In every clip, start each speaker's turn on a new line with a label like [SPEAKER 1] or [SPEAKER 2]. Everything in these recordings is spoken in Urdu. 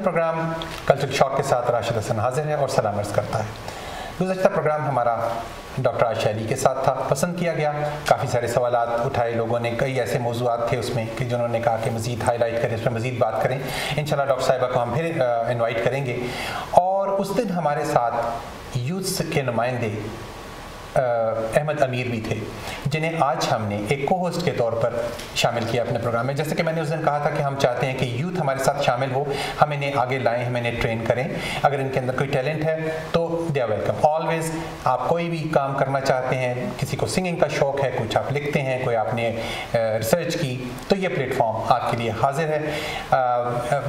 [SPEAKER 1] پروگرام کلچرل شاک کے ساتھ راشد حسن حاضر ہے اور سلام عرض کرتا ہے. گزشتہ پروگرام ہمارا ڈاکٹر شیلی کے ساتھ تھا, پسند کیا گیا. کافی سارے سوالات اٹھائے لوگوں نے, کئی ایسے موضوعات تھے اس میں کہ جنہوں نے کہا کہ مزید ہائی لائٹ کریں, اس میں مزید بات کریں. انشاءاللہ ڈاکٹر صاحبہ کو ہم پھر انوائٹ کریں گے. اور اس دن ہمارے ساتھ یوتھ کے نمائندے احمد امیر بھی تھے, جنہیں آج ہم نے ایک کو ہوسٹ کے طور پر شامل کیا اپنے پروگرام میں. جیسے کہ میں نے اس دن کہا تھا کہ ہم چاہتے ہیں کہ یوتھ ہمارے ساتھ شامل ہو, ہم انہیں آگے لائیں, ہم انہیں ٹرین کریں. اگر ان کے اندر کوئی ٹیلنٹ ہے تو دے آر ویلکم آلویز. آپ کوئی بھی کام کرنا چاہتے ہیں, کسی کو سنگنگ کا شوق ہے, کچھ آپ لکھتے ہیں, کوئی آپ نے ریسرچ کی, تو یہ پلیٹ فارم آپ کے لیے حاضر ہے.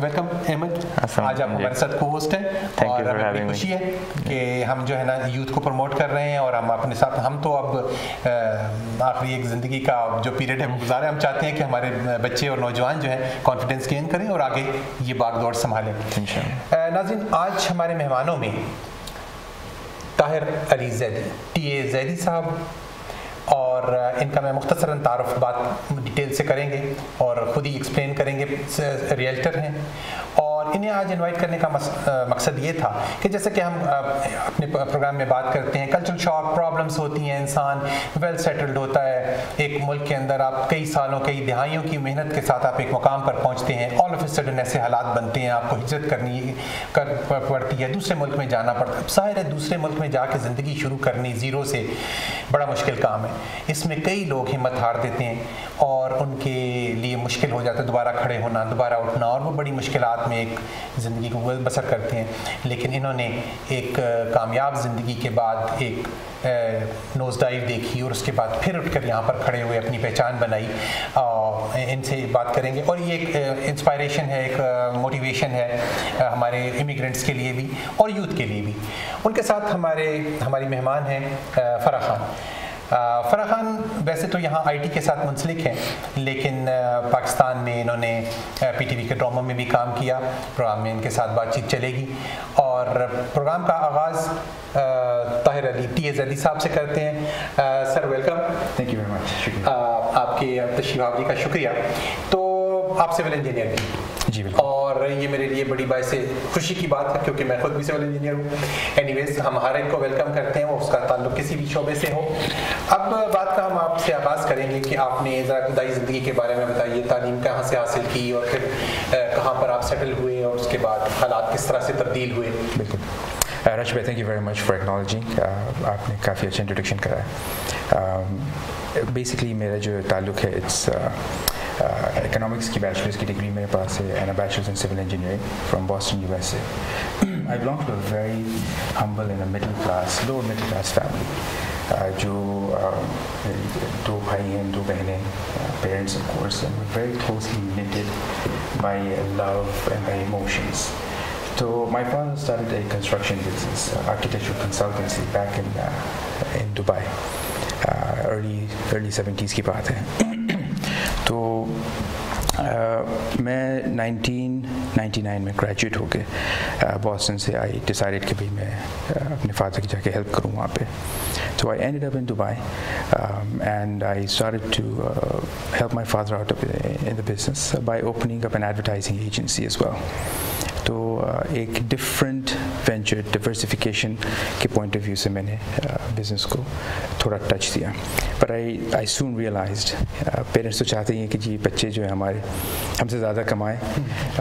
[SPEAKER 1] ویلکم احمد, آج آپ ہمارے ساتھ کو ہوسٹ ہیں اور ہمیں خوشی ہے کہ ہم جو ہے نا یوتھ کو پروموٹ کر رہے ہیں. اور ہم اپنے ساتھ, ہم تو اب آخری ایک زندگی کا جو پیریڈ ہے وہ گزارے, ہم چاہتے ہیں کہ ہمارے بچے اور نوجوان جو ہیں کانفیڈنس گین کریں اور آگے یہ باغ دوڑ سنبھالیں. ناظرین, آج ہمارے مہمانوں میں طاہر علی زیدی, ٹی اے زیدی صاحب, اور ان کا میں مختصراً تعارف بات ڈیٹیل سے کریں گے اور خود ہی ایکسپلین کریں گے. ریئلٹر ہیں اور انہیں آج انوائٹ کرنے کا مقصد یہ تھا کہ جیسے کہ ہم اپنے پروگرام میں بات کرتے ہیں, کلچرل شاک, پرابلمس ہوتی ہیں, انسان ویل سیٹلڈ ہوتا ہے ایک ملک کے اندر, آپ کئی سالوں کئی دہائیوں کی محنت کے ساتھ آپ ایک مقام پر پہنچتے ہیں, آل آف اے سڈن ایسے حالات بنتے ہیں, آپ کو ہجرت کرنی پڑتی ہے, دوسرے ملک میں جانا پڑتا ہے. ظاہر ہے دوسرے ملک میں جا کے زندگی شروع کرنی زیرو سے بڑا مشکل کام ہے. اس میں کئی لوگ ہمت ہار دیتے ہیں اور ان کے لیے مشکل ہو جاتا ہے دوبارہ کھڑے ہونا, دوبارہ اٹھنا, اور وہ بڑی مشکلات میں ایک زندگی کو بسر کرتے ہیں. لیکن انہوں نے ایک کامیاب زندگی کے بعد ایک نوز ڈائیو دیکھی اور اس کے بعد پھر اٹھ کر یہاں پر کھڑے ہوئے اپنی پہچان بنائی. ان سے بات کریں گے اور یہ ایک انسپائریشن ہے, ایک موٹیویشن ہے ہمارے امیگرینٹس کے لیے بھی اور یوتھ کے لیے بھی. ان کے ساتھ ہماری مہمان ہیں فرح خان. فرح خان ویسے تو یہاں آئی ٹی کے ساتھ منسلک ہیں, لیکن پاکستان میں انہوں نے پی ٹی وی کے ڈراموں میں بھی کام کیا. پروگرام میں ان کے ساتھ بات چیت چلے گی اور پروگرام کا آغاز طاہر علی ٹی اے زیدی صاحب سے کرتے ہیں. Sir welcome.
[SPEAKER 2] Thank you very much. شکریہ
[SPEAKER 1] آپ کی تشریف آوری کا شکریہ. تو آپ سول انجینئر بھی؟
[SPEAKER 2] جی بالکل.
[SPEAKER 1] اور یہ میرے لیے بڑی باعث خوشی کی بات ہے کیونکہ میں خود بھی سول انجینئر ہوں. اینی ویز, ہم ہر ایک کو ویلکم کرتے ہیں, وہ اس کا تعلق کسی بھی شعبے سے ہو. اب بات کا ہم آپ سے آغاز کریں گے کہ آپ نے ذرا ابتدائی زندگی کے بارے میں بتائیے, تعلیم کہاں سے حاصل کی اور پھر کہاں پر آپ سیٹل ہوئے اور اس کے بعد حالات کس طرح سے تبدیل ہوئے.
[SPEAKER 2] بالکل. رش بھائی, thank you very much for acknowledging. آپ نے کافی اچھا انٹروڈکشن کرایا. بیسکلی میرا جو تعلق ہے اٹس اکنامکس کی بیچلرس کی ڈگری میرے پاس ہے, and bachelors in civil engineering from Boston U S A. I belong to a very humble and a lower middle class family. جو 2 بھائی ہیں, 2 بہنیں, parents of course, and very closely related by love and by emotions. So my father started a construction business, architectural consultancy back in Dubai. Early 70s کی بات ہے. تو میں 1999 میں گریجویٹ ہو کے بoston سے آئی, ڈیسائڈیڈ کہ بھائی میں اپنے فادر کی جا کے ہیلپ کروں وہاں پہ. So I ended up in Dubai and I started to help my father out in the business by opening up an advertising agency as well. تو ایک ڈفرینٹ وینچر ڈیورسیفیکیشن کے پوائنٹ آف ویو سے میں نے بزنس کو تھوڑا ٹچ دیا. پر آئی سون ریئلائزڈ, پیرنٹس تو چاہتے ہیں کہ جی بچے جو ہیں ہمارے ہم سے زیادہ کمائیں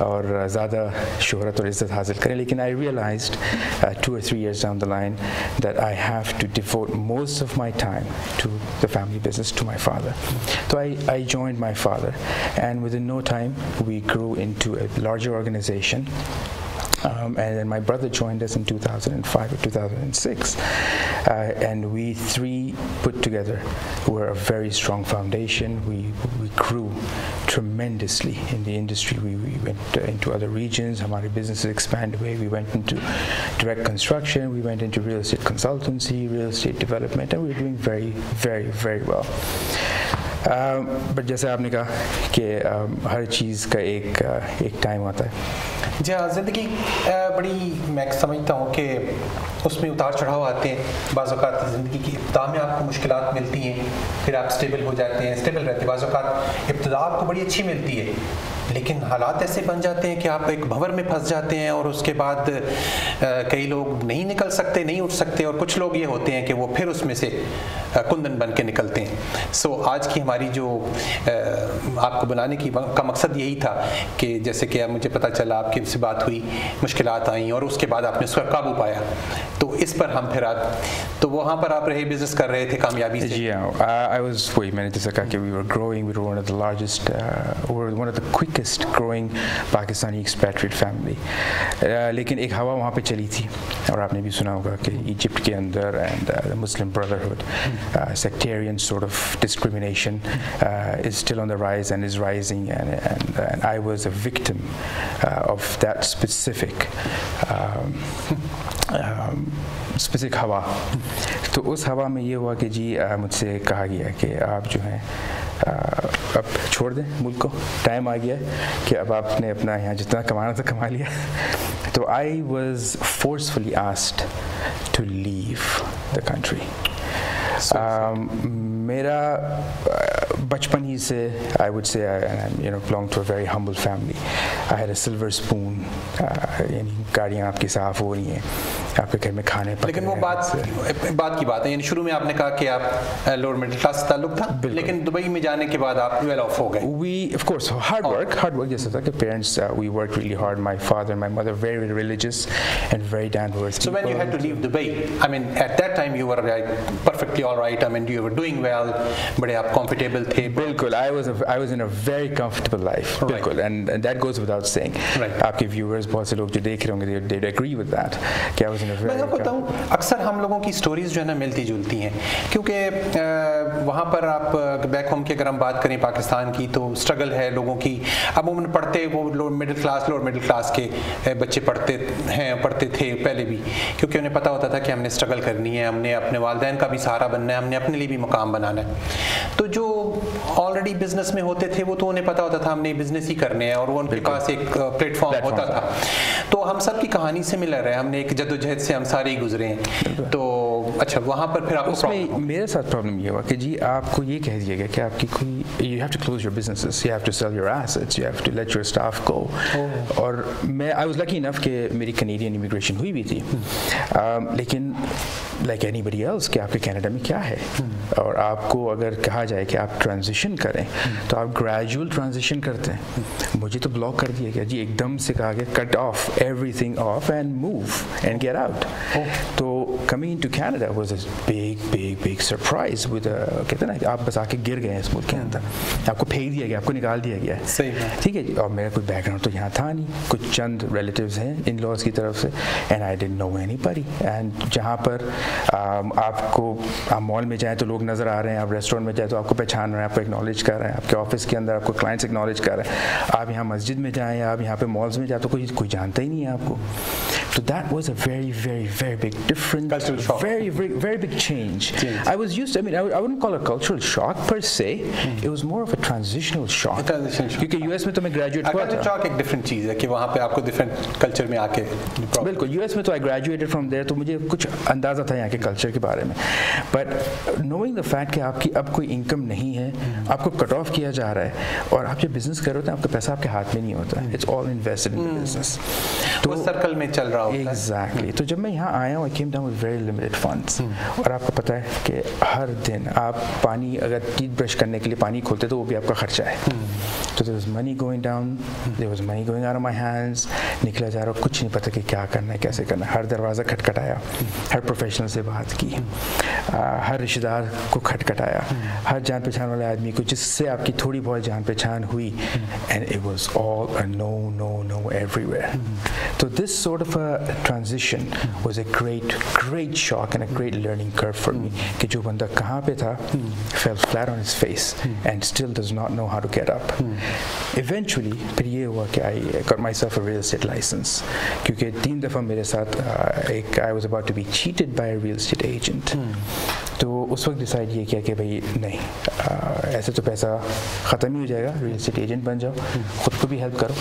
[SPEAKER 2] اور زیادہ شہرت اور عزت حاصل کریں, لیکن آئی realised 2 or 3 years down the line that I have to devote most of my time to the family business, to my father. So I joined my father, and within no time we grew into a larger organization. And then my brother joined us in 2005 or 2006, and we 3 put together were a very strong foundation. We grew tremendously in the industry. We went into other regions. Hamari businesses expanded away. We went into direct construction. We went into real estate consultancy, real estate development, and we were doing very, very, very well. But جیسے آپ نے کہا کہ ہر چیز کا ایک ٹائم آتا ہے.
[SPEAKER 1] جی ہاں, زندگی بڑی میں سمجھتا ہوں کہ اس میں اتار چڑھاؤ آتے ہیں. بعض اوقات زندگی کی ابتدا میں آپ کو مشکلات ملتی ہیں, پھر آپ اسٹیبل ہو جاتے ہیں, اسٹیبل رہتے ہیں. بعض اوقات ابتدا آپ کو بڑی اچھی ملتی ہے لیکن حالات ایسے بن جاتے ہیں کہ آپ ایک بھنور میں پھنس جاتے ہیں اور اس کے بعد کئی لوگ نہیں نکل سکتے, نہیں اٹھ سکتے, اور کچھ لوگ یہ ہوتے ہیں کہ وہ پھر اس میں سے کندن بن کے نکلتے ہیں. سو آج کی ہماری جو آپ کو بنانے کا مقصد یہی تھا کہ جیسے کہ مجھے پتہ چلا آپ کی سے بات ہوئی, مشکلات آئیں اور اس کے بعد آپ نے اس پر قابو پایا, تو اس پر ہم پھر تو وہاں پر آپ رہے, بزنس کر رہے تھے کامیابی سے.
[SPEAKER 2] جی ہاں, I was وہی میں نے جیسا کہا کہ we were growing, we were one of the largest, we were one of the quickest growing Pakistani expatriate family. لیکن ایک ہوا وہاں پہ چلی تھی, اور آپ نے بھی سنا ہوگا کہ ایجپٹ کے اندر and the Muslim Brotherhood, sectarian sort of discrimination is still on the rise and is rising, and I was a victim of that specific ہوا. تو اس ہوا میں یہ ہوا کہ جی مجھ سے کہا گیا کہ آپ جو ہیں اب چھوڑ دیں ملک کو, ٹائم آ گیا کہ اب آپ نے اپنا یہاں جتنا کمانا تھا کما لیا. تو I was forcefully asked to leave the country. میرا بچپن ہی سے I would say I belong to a very humble family. I had a silver spoon. یعنی گاڑیاں آپ کی صاف ہو رہی ہیں, آپ کے گھر میں کھانے پکے.
[SPEAKER 1] لیکن وہ بات کی بات ہے, یعنی شروع میں آپ نے کہا کہ آپ لوور مڈل کلاس سے تعلق تھا, لیکن دبئی میں جانے کے بعد آپ ویل آف ہو گئے.
[SPEAKER 2] We of course hard work جیسا تھا کہ parents we worked really hard. My father and my mother very religious and very down to earth.
[SPEAKER 1] So when you had to leave Dubai, I mean at that time you were like perfectly all right. I mean you were doing well, بڑے آپ comfortable تھے.
[SPEAKER 2] بالکل, I was in a very comfortable life. بالکل, and that goes without saying. آپ کے viewers بہت سے لوگ جو دیکھ رہے ہوں گے they agree with that کہ I was in a very.
[SPEAKER 1] میں آپ کو بتاؤں, اکثر ہم لوگوں کی سٹوریز جو ہے نا ملتی جلتی ہیں, کیونکہ وہاں پر آپ بیک ہوم کی اگر ہم بات کریں پاکستان کی تو اسٹرگل ہے لوگوں کی. عموماً پڑھتے وہ لوور مڈل کلاس کے بچے پڑھتے تھے پہلے بھی, کیونکہ انہیں پتہ ہوتا تھا کہ ہم نے اسٹرگل کرنی ہے, ہم نے اپنے والدین کا بھی سہارا بننا ہے, ہم نے اپنے لیے بھی مقام بنانا ہے. تو جو آلریڈی بزنس میں ہوتے تھے وہ تو انہیں پتہ ہوتا تھا ہم نے بزنس ہی کرنے ہیں, اور وہ ان کے پاس ایک پلیٹ فارم ہوتا تھا. تو ہم سب کی کہانی سے مل رہے ہیں, ہم نے ایک جدوجہد سے ہم سارے ہی گزرے ہیں. تو اچھا وہاں پر پھر آپ کو
[SPEAKER 2] میرے ساتھ پرابلم یہ ہوا کہ جی آپ کو یہ کہہ دیا گیا کہ آپ کی کوئی you have to close your businesses, you have to sell your assets, you have to let your staff go. اور میں I was lucky enough کہ میری کنیڈین امیگریشن ہوئی بھی تھی, لیکن like anybody else کہ آپ کے کینیڈا میں کیا ہے, اور آپ کو اگر کہا جائے کہ آپ ٹرانزیشن کریں تو آپ گریجول ٹرانزیشن کرتے ہیں. مجھے تو بلاک کر دیا گیا جی, ایک دم سے کہا گیا cut off everything off and move and get out. تو coming into Canada was a big surprise with کہتے ہیں نا کہ آپ بس آ کے گر گئے ہیں اس ملک کے اندر, آپ کو پھینک دیا گیا, آپ کو نکال دیا گیا ہے. ٹھیک ہے جی, اور میرا کوئی بیک گراؤنڈ تو یہاں تھا نہیں, کچھ چند ریلیٹیوز ہیں ان لاز کی طرف سے, اینڈ آئی ڈidn't know anybody. اینڈ جہاں پر آپ مال میں جائیں تو لوگ نظر آ رہے ہیں, آپ ریسٹورینٹ میں جائیں تو آپ کو پہچان رہے ہیں, آپ کو ایکنالج کر رہے ہیں, آپ کے آفس کے اندر آپ کو کلائنٹس ایکنالج کر رہے ہیں, آپ یہاں مسجد میں جائیں, آپ یہاں پہ مالز میں جائیں تو کوئی جانتا ہی نہیں ہے آپ کو. So that was a very big difference, cultural shock. Very big change. I was used to, I wouldn't call it a cultural shock per se. It was more of a transitional shock. کیونکہ US میں تو میں گریجویٹ ہوا تھا.
[SPEAKER 1] shock ایک ڈفرینٹ چیز ہے کہ وہاں پہ آپ کو ڈفرینٹ کلچر میں آ کے.
[SPEAKER 2] بالکل, US میں تو I graduated from there, تو مجھے کچھ اندازہ تھا یہاں کے کلچر کے بارے میں. But knowing the fact کہ آپ کی اب کوئی انکم نہیں ہے, آپ کو کٹ آف کیا جا رہا ہے, اور آپ جب بزنس کر رہے ہوتے ہیں آپ کا پیسہ آپ کے ہاتھ میں نہیں ہوتا ہے, it's all invested in the business.
[SPEAKER 1] تو سرکل میں چل رہا ہوتا ہے.
[SPEAKER 2] Exactly. تو جب میں یہاں آیا ہوں I came down with very limited funds, اور آپ کو پتہ ہے کہ ہر دن آپ پانی اگر ٹیتھ برش کرنے کے لیے پانی کھولتے تو وہ بھی آپ کا خرچہ ہے. تو there was money going down, there was money going out of my hands, نکلا جا رہا, کچھ نہیں پتہ کہ کیا کرنا ہے کیسے کرنا ہے. ہر دروازہ کھٹکھٹایا, ہر پروفیشنل سے بات کی, ہر رشتہ دار کو کھٹکھٹایا, ہر جان پہچان والے آدمی کو جس سے آپ کی تھوڑی بہت جان پہچان ہوئی, and it was all a no everywhere. So this sort of a transition was a great shock and a great learning curve for me, کہ جو بندہ کہاں پہ تھا fell flat on his face and still does not know how to get up. Eventually پھر یہ ہوا کہ I got myself a real estate license, کیونکہ 3 دفعہ میرے ساتھ I was about to be cheated by a real estate agent. تو اس وقت ڈیسائڈ یہ کیا کہ بھائی نہیں, ایسے تو پیسہ ختم ہی ہو جائے گا, ریئل اسٹیٹ ایجنٹ بن جاؤ, خود کو بھی ہیلپ کرو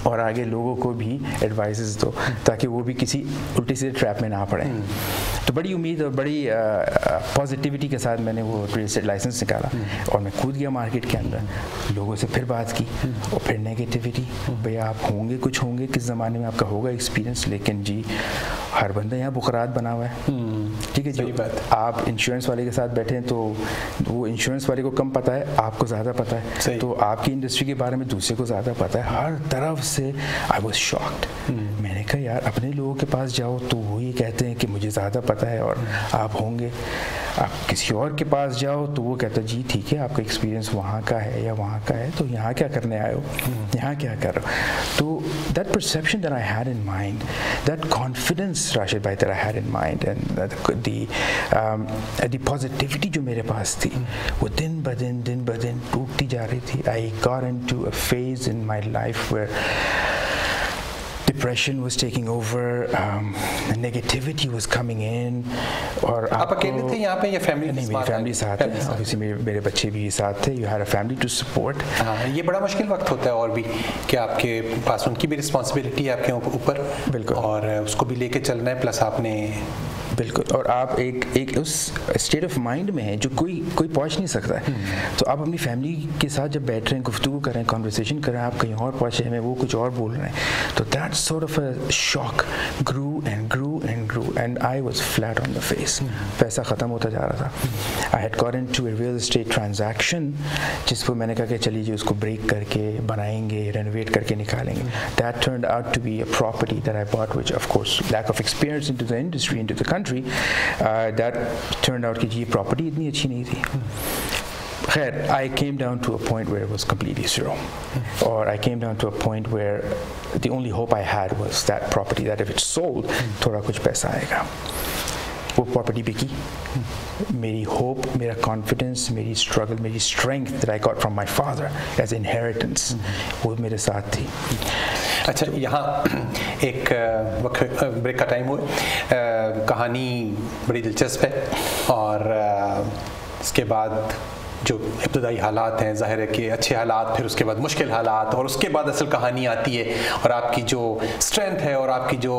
[SPEAKER 2] اور آگے لوگوں کو بھی ایڈوائزز دو تاکہ وہ بھی کسی الٹی سیدھے ٹریپ میں نہ پڑیں. تو بڑی امید اور بڑی پازیٹیوٹی کے ساتھ میں نے وہ ریل اسٹیٹ لائسنس نکالا اور میں کود گیا مارکیٹ کے اندر. لوگوں سے پھر بات کی اور پھر نیگیٹیوٹی, بھیا آپ ہوں گے کچھ ہوں گے کس زمانے میں آپ کا ہوگا ایکسپیرینس, لیکن جی ہر بندہ یہاں بخارات بنا ہوا ہے. ٹھیک ہے جی, آپ انشورنس والے کے ساتھ بیٹھے ہیں تو وہ انشورنس والے کو کم پتہ ہے, آپ کو زیادہ پتہ ہے, تو آپ کی انڈسٹری کے بارے میں دوسرے کو زیادہ پتہ ہے. ہر طرف سے آئی واز شاکڈ. میں نے کہا یار اپنے لوگوں کے پاس جاؤ تو وہ یہ کہتے ہیں کہ مجھے زیادہ پتہ ہے اور آپ ہوں گے. آپ کسی اور کے پاس جاؤ تو وہ کہتا ہے جی ٹھیک ہے آپ کا ایکسپیرینس وہاں کا ہے یا وہاں کا ہے, تو یہاں کیا کرنے آئے ہو, یہاں کیا کر رہے ہو. تو that perception that I had in mind, that confidence Rashid بھائی that I had in mind, and the positivity جو میرے پاس تھی وہ دن بدن ٹوٹتی جا رہی تھی. I got into a phase in my life where depression was taking over, negativity was coming in. اور
[SPEAKER 1] آپ اکیلے تھے یہاں پہ یا فیملی؟
[SPEAKER 2] نہیں, میری فیملی ساتھ ہے, obviously میرے بچے بھی ساتھ تھے. You had a family to support.
[SPEAKER 1] یہ بڑا مشکل وقت ہوتا ہے اور بھی کہ آپ کے پاس ان کی بھی رسپانسبلٹی ہے آپ کے اوپر, بالکل, اور اس کو بھی لے کے چلنا ہے, پلس آپ نے
[SPEAKER 2] بالکل, اور آپ ایک اس اسٹیٹ آف مائنڈ میں ہیں جو کوئی پہنچ نہیں سکتا ہے. تو آپ اپنی فیملی کے ساتھ جب بیٹھ رہے ہیں, گفتگو کر رہے ہیں, کانورسیشن کر رہے ہیں, آپ کہیں اور پہنچے ہیں, وہ کچھ اور بول رہے ہیں, تو that sort of a shock grew and I was flat on the face. پیسہ ختم ہوتا جا رہا تھا. I had got into a real estate transaction جس کو میں نے کہا کہ چلیے جی اس کو بریک کر کے بنائیں گے, رینویٹ کر کے نکالیں گے. That turned out to be a property that I bought, which of course lack of experience into the industry, into the country, that turned out کہ جی یہ پراپرٹی اتنی اچھی نہیں تھی. خیر, I came down to a point where it was completely zero, or I came down to a point where the only hope I had was that property, that if it's sold تھوڑا کچھ پیسہ آئے گا. وہ پراپرٹی بکی. میری ہوپ, میرا کانفیڈنس, میری اسٹرگل, میری strength that I got from my father as inheritance, وہ میرے ساتھ تھی.
[SPEAKER 1] اچھا, یہاں ایک وقت بریک کا ٹائم ہوا. کہانی بڑی دلچسپ ہے اور اس کے بعد جو ابتدائی حالات ہیں, ظاہر ہے کہ اچھے حالات, پھر اس کے بعد مشکل حالات, اور اس کے بعد اصل کہانی آتی ہے, اور آپ کی جو اسٹرینتھ ہے اور آپ کی جو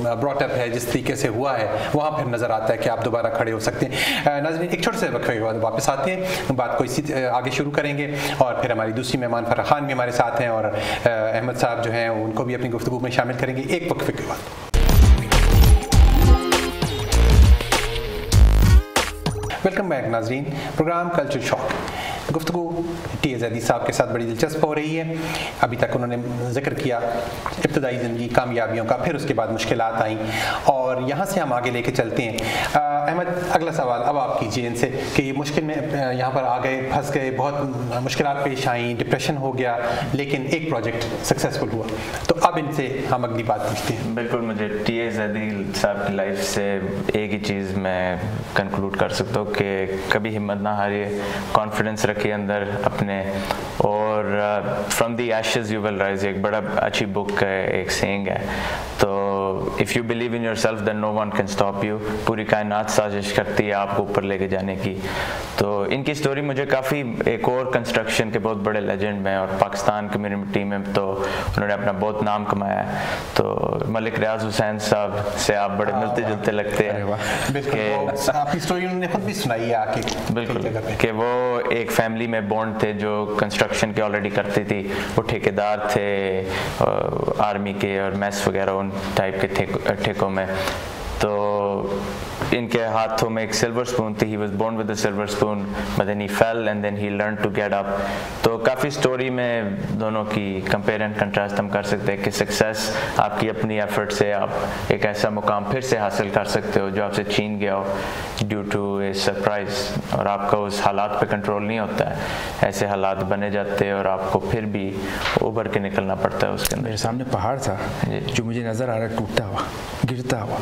[SPEAKER 1] براٹ اپ ہے جس طریقے سے ہوا ہے, وہاں پھر نظر آتا ہے کہ آپ دوبارہ کھڑے ہو سکتے ہیں. ناظرین, ایک چھوٹے سے وقفے کے بعد واپس آتے ہیں, بات کو اسی آگے شروع کریں گے, اور پھر ہماری دوسری مہمان فرح خان بھی ہمارے ساتھ ہیں, اور احمد صاحب جو ہیں ان کو بھی اپنی گفتگو میں شامل کریں گے ایک وقفے کے بعد. ویلکم بیک ناظرین, پروگرام کلچر شاک. گفتگو ٹی اے زیدی صاحب کے ساتھ بڑی دلچسپ ہو رہی ہے. ابھی تک انہوں نے ذکر کیا ابتدائی زندگی, کامیابیوں کا, پھر اس کے بعد مشکلات آئیں, اور یہاں سے ہم آگے لے کے چلتے ہیں. احمد, اگلا سوال اب آپ کیجیے ان سے کہ یہ مشکل میں یہاں پر آ گئے, پھنس گئے, بہت مشکلات پیش آئیں, ڈپریشن ہو گیا, لیکن ایک پروجیکٹ سکسیزفل ہوا, تو اب ان سے ہم اگلی بات پوچھتے ہیں.
[SPEAKER 3] بالکل, مجھے ٹی اے زیدی صاحب کی لائف سے ایک ہی چیز میں کنکلوڈ کر سکتا ہوں کہ کبھی ہمت نہ ہاریے, کانفیڈنس رکھیے اندر اپنے, اور from the ashes you will rise, ایک بڑا اچھی بک ہے, ایک سینگ ہے. تو if you believe in yourself then no one can stop you. پوری کائنات سازش کرتی ہے آپ کو اوپر لے کے جانے کی. تو ان کی اسٹوری مجھے کافی, ایک اور کنسٹرکشن کے بہت بڑے لیجنڈ میں اور پاکستان کمیونٹی میں تو انہوں نے اپنا بہت نام کمایا ہے. تو ملک ریاض حسین صاحب سے آپ بڑے ملتے جلتے لگتے ہیں
[SPEAKER 1] کہ آپ کی اسٹوری انہوں نے خود بھی سنائی ہے آ کے.
[SPEAKER 3] بالکل, کہ وہ ایک فیملی میں بونڈ تھے جو کنسٹرکشن کے آلریڈی کرتی تھی. وہ ٹھیکیدار تھے آرمی کے اور میس وغیرہ ان ٹائپ کے ٹھیکوں میں. تو ان کے ہاتھوں میں ایک سلور اسپون تھی. He was born with a silver spoon but then he fell and then he learn to get up. تو کافی اسٹوری میں دونوں کی کمپیئر اینڈ کنٹراسٹ ہم کر سکتے ہیں کہ سکسیس آپ کی اپنی ایفرٹ سے آپ ایک ایسا مقام پھر سے حاصل کر سکتے ہو جو آپ سے چھین گیا ہو ڈیو ٹو اے سرپرائز, اور آپ کا اس حالات پہ کنٹرول نہیں ہوتا ہے. ایسے حالات بنے جاتے ہیں اور آپ کو پھر بھی ابھر کے نکلنا پڑتا ہے اس کے اندر.
[SPEAKER 2] میرے سامنے پہاڑ تھا جو مجھے نظر آ رہا ٹوٹتا ہوا, گرتا ہوا.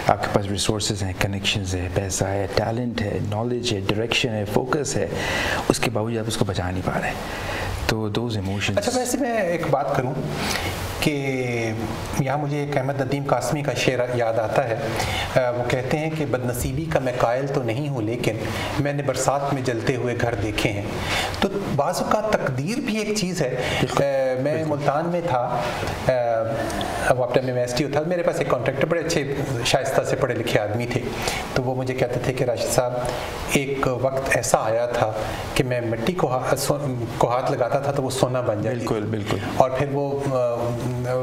[SPEAKER 2] آپ کے پاس ریسورسز ہیں, کنیکشنز ہے, پیسہ ہے, ٹیلنٹ ہے, نالج ہے, ڈائریکشن ہے, فوکس ہے, اس کے باوجود آپ اس کو بچا نہیں پا رہے. تو دوز ایموشنز.
[SPEAKER 1] اچھا, ویسے میں ایک بات کروں, کہ یہاں مجھے ایک احمد ندیم قاسمی کا شعر یاد آتا ہے. وہ کہتے ہیں کہ بدنصیبی کا میں قائل تو نہیں ہوں لیکن میں نے برسات میں جلتے ہوئے گھر دیکھے ہیں. تو بعض اوقات تقدیر بھی ایک چیز ہے. میں ملتان میں تھا, وقت میں یونیورسٹی تھا, میرے پاس ایک کانٹریکٹر بڑے اچھے شائستہ سے پڑھے لکھے آدمی تھے. تو وہ مجھے کہتے تھے کہ راشد صاحب ایک وقت ایسا آیا تھا کہ میں مٹی کو ہاتھ لگاتا تھا تو وہ سونا بن جاتی.
[SPEAKER 2] بالکل بالکل.
[SPEAKER 1] اور پھر وہ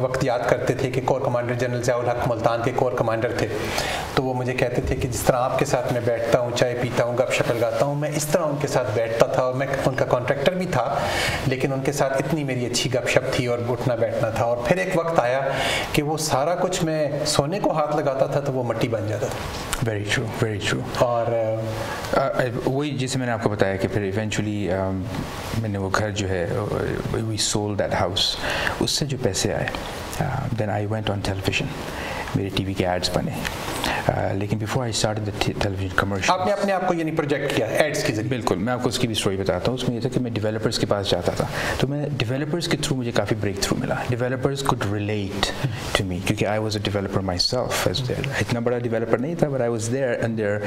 [SPEAKER 1] وقت یاد کرتے تھے کہ کور کمانڈر جنرل ضیاء الحق ملتان کے کور کمانڈر تھے. تو وہ مجھے کہتے تھے کہ جس طرح آپ کے ساتھ میں بیٹھتا ہوں, چائے پیتا ہوں, گپ شپ لگاتا ہوں, میں اس طرح ان کے ساتھ بیٹھتا تھا. اور میں ان کا کانٹریکٹر بھی تھا لیکن ان کے ساتھ اتنی میری اچھی گپ شپ تھی اور اٹھنا بیٹھنا تھا. اور پھر ایک وقت آیا کہ وہ سارا کچھ میں سونے کو ہاتھ لگاتا تھا تو وہ مٹی بن جاتا تھا.
[SPEAKER 2] Very true very true.
[SPEAKER 1] اور
[SPEAKER 2] وہی جیسے میں نے آپ کو بتایا کہ پھر ایونچولی میں نے وہ گھر جو ہے وی سولڈ دیٹ ہاؤس, اس سے جو پیسے آئے then I went on television, میرے ٹی وی کے ایڈس بنے. لیکن before I start the television commercial
[SPEAKER 1] آپ نے اپنے آپ کو یعنی پروجیکٹ کیا ایڈس کے ذریعے.
[SPEAKER 2] بالکل, میں آپ کو اس کی بھی اسٹوری بتاتا ہوں. اس میں یہ تھا کہ میں ڈیولپرس کے پاس جاتا تھا تو میں ڈیولپرس کے تھرو مجھے کافی بریک تھرو ملا. Developers could relate to me کیونکہ I was a developer myself. اتنا بڑا ڈیولپر نہیں تھا but I was there and there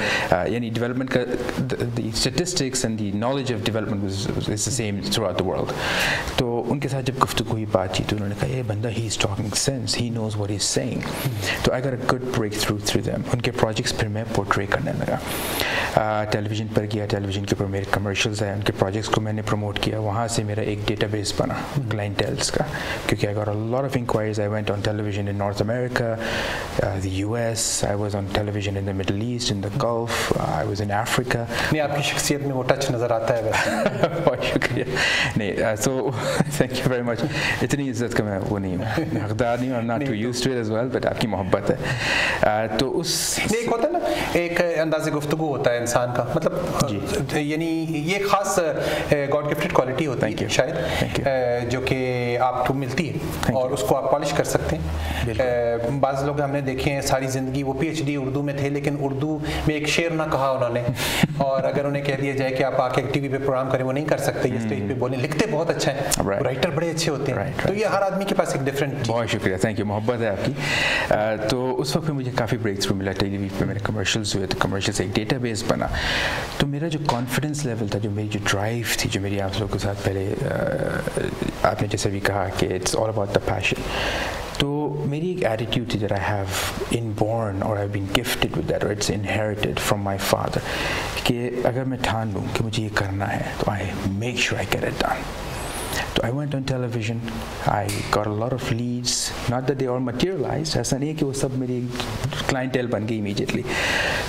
[SPEAKER 2] یعنی ڈیولپمنٹ کا the statistics and the knowledge of development is the same throughout the world. تو ان کے ساتھ جب گفتگو ہوئی بات چیت تو انہوں نے کہا یہ بندہ ہی is talking sense, he knows what he is saying. تو I got a good breakthrough them. ان کے پروجیکٹس پھر میں پورٹری کرنے لگا. ٹیلی ویژن پر گیا, ٹیلی ویژن کے اوپر میرے کمرشلز آئے, ان کے پروجیکٹس کو میں نے پروموٹ کیا. وہاں سے میرا ایک ڈیٹا بیس بنا کلائنٹیلس کا کیونکہ I got a lot of enquiries. I went on television in North America, the US ایس, I was on television in the Middle East, in the Gulf, I was in Africa.
[SPEAKER 1] نہیں آپ کی شخصیت میں وہ ٹچ نظر آتا ہے ویسے.
[SPEAKER 2] بہت شکریہ. نہیں so thank you very much. اتنی عزت کا میں وہ نہیں ہوں, حقدار نہیں ہوں. I'm not too used to it as well, but آپ کی محبت ہے. تو اس
[SPEAKER 1] ایک ہوتا ہے نا ایک انداز گفتگو ہوتا ہے انسان کا, مطلب یعنی یہ خاص گاڈ گفٹڈ کوالٹی ہوتی ہے شاید جو کہ آپ کو ملتی ہے اور اس کو آپ پالش کر سکتے ہیں. بعض لوگ ہم نے دیکھے ہیں ساری زندگی وہ پی ایچ ڈی اردو میں تھے لیکن اردو میں ایک شعر نہ کہا انہوں نے, اور اگر انہیں کہہ دیا جائے کہ آپ آ کے ٹی وی پہ پروگرام کریں وہ نہیں کر سکتے. یہ اسٹیج پہ بولیں, لکھتے بہت اچھا ہے, رائٹر بڑے اچھے ہوتے ہیں. تو یہ ہر آدمی کے پاس ایک ڈفرینٹ.
[SPEAKER 2] بہت شکریہ, تھینک یو, محبت ہے آپ کی. تو اس وقت پہ مجھے کافی بریک تھرو ملا. ٹیلی وی پہ میرے کمرشلز ہوئے تو کمرشل سے ایک ڈیٹا بیس بنا. تو میرا جو کانفیڈنس لیول تھا, جو میری جو ڈرائیو تھی, جو میری آپ لوگوں کے ساتھ پہلے آپ نے جیسے بھی کہا کہ اٹس آل اباؤٹ دا پیشن. تو میری ایک ایٹیٹیوڈ تھی that I have inborn اور I been gifted with that اور it's inherited from my father کہ اگر میں ٹھان لوں کہ مجھے یہ کرنا ہے تو I make sure I get it done. So I went on television, I got a lot of leads, not that they all materialized, ایسا نہیں ہے کہ وہ سب میری clientele بن گئی immediately.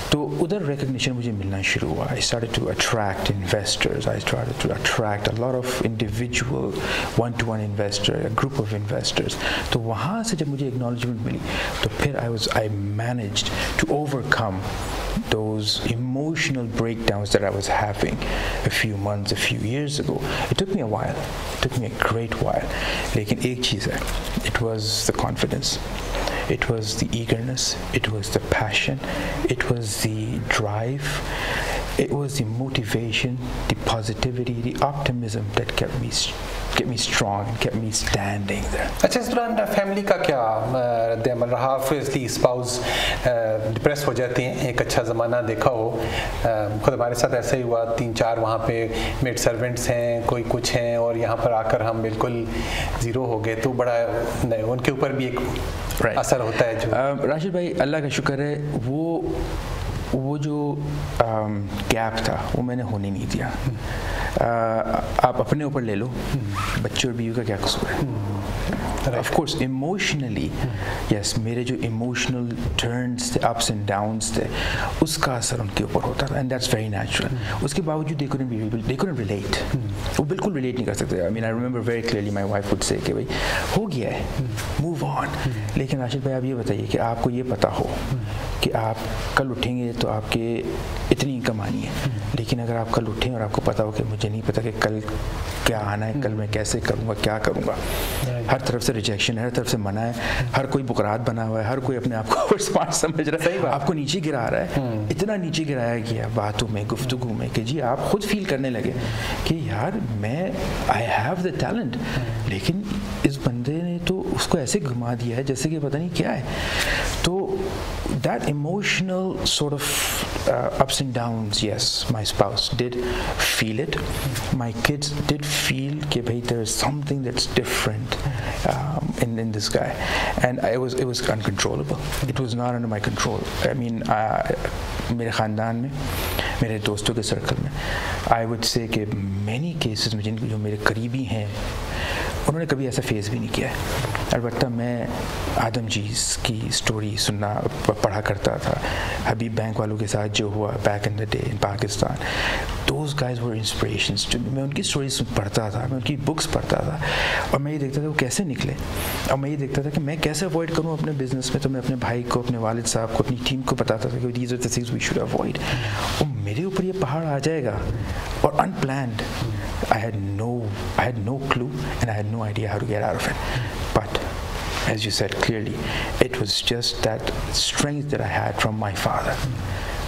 [SPEAKER 2] تو ادھر recognition مجھے ملنا شروع ہوا. I started to attract investors, I started to attract a lot of individual one-to-one investor, a group of investors. تو وہاں سے جب مجھے acknowledgement ملی تو پھر I managed to overcome those emotional breakdowns that I was having a few months, a few years ago. It took me a while. It took me a great while. لیکن ایک چیز ہے, it was the confidence, it was the eagerness, it was the passion, it was the drive, it was the motivation, the positivity, the optimism that kept me strong and kept me standing there.
[SPEAKER 1] اچھا, اس دوران فیملی کا کیا رد عمل رہا؟ obviously اسپاؤز ڈپریس ہو جاتے ہیں. ایک اچھا زمانہ دیکھا ہو, خود ہمارے ساتھ ایسا ہی ہوا. 3-4 وہاں پہ میڈ سرونٹس ہیں, کوئی کچھ ہیں, اور یہاں پر آ کر ہم بالکل زیرو ہو گئے. تو بڑا ان کے اوپر بھی ایک اثر ہوتا ہے. جو
[SPEAKER 2] راشد بھائی اللہ کا شکر ہے وہ جو گیپ تھا وہ میں نے ہونے نہیں دیا. آپ اپنے اوپر لے لو, بچے اور بیوی کا کیا قصور ہے. آف کورس ایموشنلی یس, میرے جو ایموشنل ٹرنس تھے, اپس اینڈ ڈاؤنس تھے, اس کا اثر ان کے اوپر ہوتا تھا, اینڈ دیٹس ویری نیچرل. اس کے باوجود they couldn't relate. وہ بالکل ریلیٹ نہیں کر سکتے. I mean I remember very clearly my wife would say کہ بھائی ہو گیا ہے, move on. لیکن راشد بھائی آپ یہ بتائیے کہ آپ کو یہ پتہ ہو کہ آپ کل اٹھیں گے تو آپ کے اتنی انکم آنی ہے, لیکن اگر آپ کل اٹھیں اور آپ کو پتا ہو کہ مجھے نہیں پتا کہ کل کیا آنا ہے, کل میں کیسے کروں گا, کیا کروں گا, ہر طرف سے ریجیکشن ہے, ہر طرف سے منع ہے, ہر کوئی بکرات بنا ہوا ہے, ہر کوئی اپنے آپ کو اسمارٹ سمجھ رہا ہے, آپ کو نیچے گرا رہا ہے. اتنا نیچے گرایا گیا باتوں میں, گفتگو میں, کہ جی آپ خود فیل کرنے لگے کہ یار میں آئی ہیو دا ٹیلنٹ, لیکن اس بندے نے تو اس کو ایسے گھما دیا ہے جیسے کہ پتہ نہیں کیا ہے. تو that emotional sort of ups and downs, yes, my spouse did feel it. My kids did feel کہ بھائی there is something that's different in this guy, and it was uncontrollable. It was not under my control. I mean, میرے خاندان میں, میرے دوستوں کے سرکل میں, I would say کہ many cases میں جو میرے قریبی ہیں انہوں نے کبھی ایسا فیس بھی نہیں کیا ہے. البتہ میں آدم جیز کی اسٹوری سننا پڑھا کرتا تھا, حبیب بینک والوں کے ساتھ جو ہوا back in the day in Pakistan. Those guys were inspirations. میں ان کی اسٹوریز پڑھتا تھا, میں ان کی بکس پڑھتا تھا, اور میں یہ دیکھتا تھا وہ کیسے نکلے, اور میں یہ دیکھتا تھا کہ میں کیسے اوائڈ کروں اپنے بزنس میں. تو میں اپنے بھائی کو, اپنے والد صاحب کو, اپنی ٹیم کو بتاتا تھا کہ these are the things we should avoid. اور میرے اوپر یہ پہاڑ آ جائے گا اور unplanned. I had no clue, and I had no idea how to get out of it. But as you said clearly, it was just that strength that I had from my father.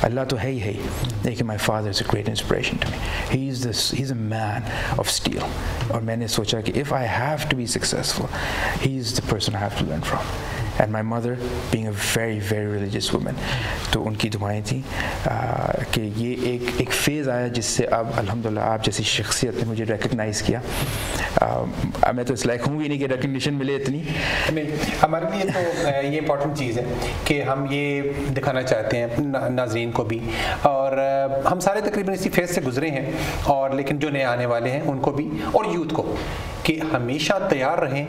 [SPEAKER 2] Allah to hey, lekin my father is a great inspiration to me. He's a man of steel. Aur maine socha ki if I have to be successful, he's the person I have to learn from. And my mother being a very very religious woman, تو ان کی دعائیں تھیں کہ یہ ایک فیز آیا جس سے اب الحمدللہ آپ جیسی شخصیت نے مجھے ریکگنائز کیا. میں تو اس لائق ہوں بھی نہیں کہ ریکگنیشن ملے اتنی.
[SPEAKER 1] ہمارے لیے تو یہ امپورٹنٹ چیز ہے کہ ہم یہ دکھانا چاہتے ہیں ناظرین کو بھی, اور ہم سارے تقریباً اسی فیز سے گزرے ہیں, اور لیکن جو نئے آنے والے ہیں ان کو بھی, اور یوتھ کو, کہ ہمیشہ تیار رہیں